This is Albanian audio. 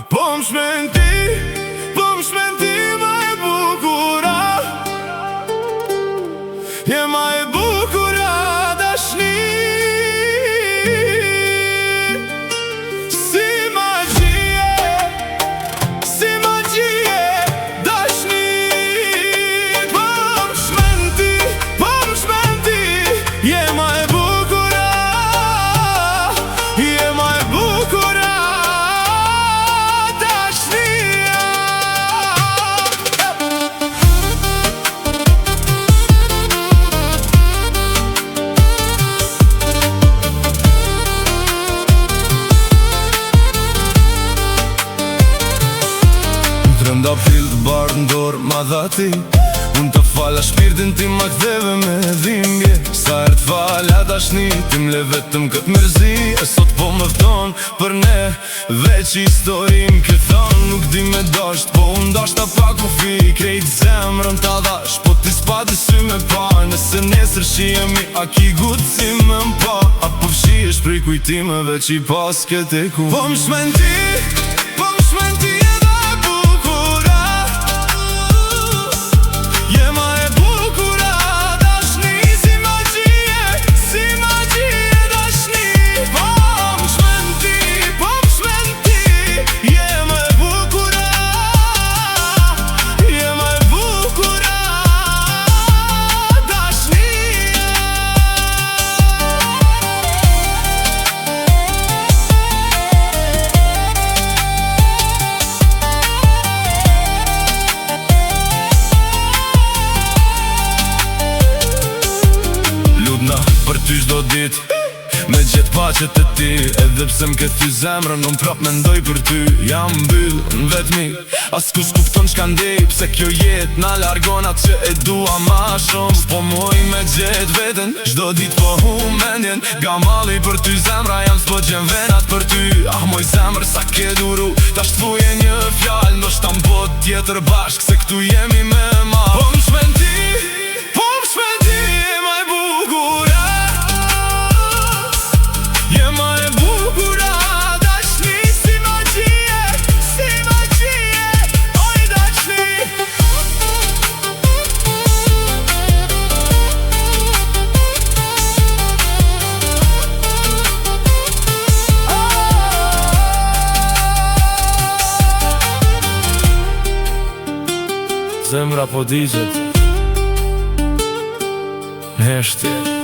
Po m'shmenti ma e bukura, je ma e bukura dashni. Si magjie dashni. Po m'shmenti, je ma e bukura, je ma e bukura. Nda pil të bardë ndorë ma dha ti, unë të fala shpirtin ti ma ktheve me dhimbje. Sa herë të fala dashni, ti m'le vetëm këtë mërzi. E sot po më thon për ne, veç historim këthon. Nuk di me dasht, po unë dashta pak u fi. Krejt zemrën t'a dash, po ti s'pati sy me pa. Nëse nesër shihemi, a ki gutë si me m'pa. Apo fshihesh prej kujtimeve që i pas kete ku. Po m'shmenti për ty çdo dit, me gjithë paqet e ti. Edhe pse m'ket ty zemrën, unë prap mendoj për ty. Jam mbyll në vetmi, as kush kupton çka ndej. Pse kjo jet na largon atë që e dua ma shumë. S'po moj me gjet veten, çdo dit po hum mendjen. Gamalli për ty zemra jam, s'po gjen venat për ty. Ah moj zemrë sa ke duru, tash t'thuje një fjallë. Ndoshta m'bot tjetër bashk, se këtu jemi me ma. Po m'shmenti zemra po digjet, heshtje.